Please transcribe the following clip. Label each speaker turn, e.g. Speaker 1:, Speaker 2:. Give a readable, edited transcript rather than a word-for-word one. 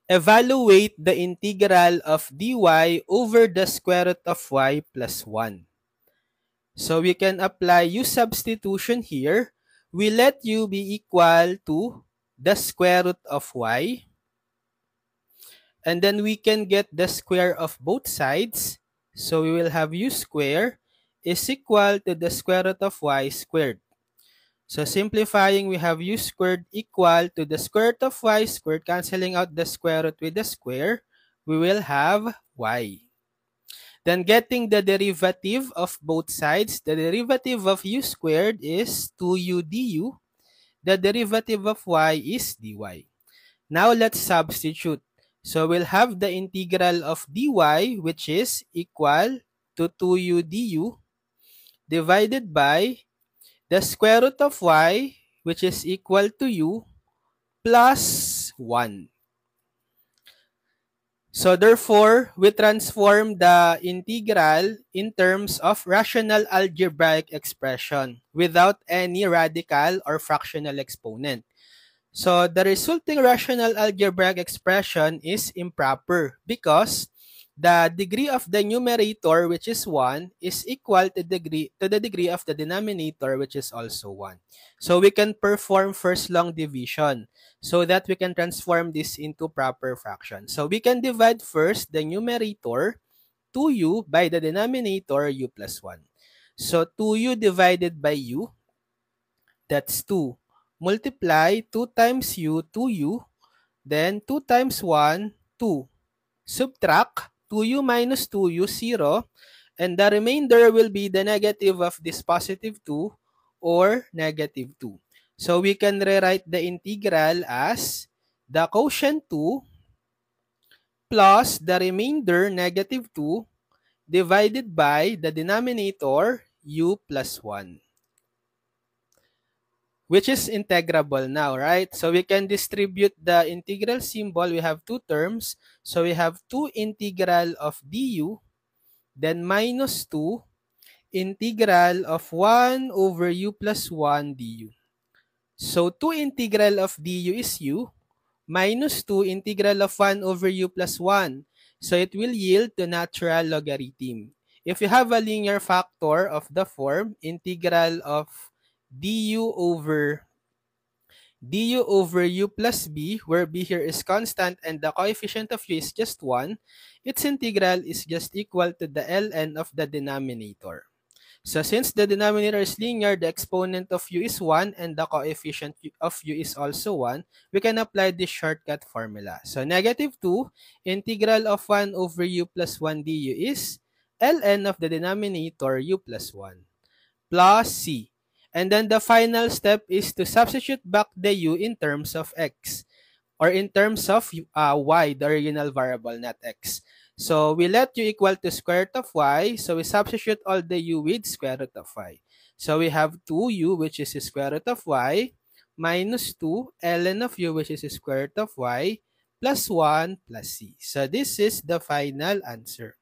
Speaker 1: evaluate the integral of dy over the square root of y plus 1. So we can apply u substitution here. We let u be equal to the square root of y. And then we can get the square of both sides. So we will have u squared is equal to the square root of y squared. So simplifying, we have u squared equal to the square root of y squared. Canceling out the square root with the square, we will have y. Then getting the derivative of both sides, the derivative of u squared is 2u du. The derivative of y is dy. Now let's substitute. So we'll have the integral of dy, which is equal to 2u du divided by the square root of y, which is equal to u, plus 1. So therefore, we transform the integral in terms of rational algebraic expression without any radical or fractional exponent. So the resulting rational algebraic expression is improper because the degree of the numerator, which is 1, is equal to the degree of the denominator, which is also 1. So we can perform first long division so that we can transform this into proper fraction. So we can divide first the numerator 2u by the denominator u plus 1. So 2u divided by u, that's 2. Multiply 2 times u, 2u, then 2 times 1, 2. Subtract 2u minus 2u, 0, and the remainder will be the negative of this positive 2 or negative 2. So we can rewrite the integral as the quotient 2 plus the remainder negative 2 divided by the denominator u plus 1, which is integrable now, right? So we can distribute the integral symbol. We have two terms. So we have 2 integral of du, then minus 2 integral of 1 over u plus 1 du. So 2 integral of du is u, minus 2 integral of 1 over u plus 1. So it will yield to natural logarithm. If you have a linear factor of the form integral of du over u plus b, where b here is constant and the coefficient of u is just 1, its integral is just equal to the ln of the denominator. So since the denominator is linear, the exponent of u is 1 and the coefficient of u is also 1, we can apply this shortcut formula. So negative 2 integral of 1 over u plus 1 du is ln of the denominator u plus 1 plus c. And then the final step is to substitute back the u in terms of x, or in terms of y, the original variable, not x. So we let u equal to square root of y. So we substitute all the u with square root of y. So we have 2u, which is square root of y, minus 2 ln of u, which is square root of y, plus 1 plus c. So this is the final answer.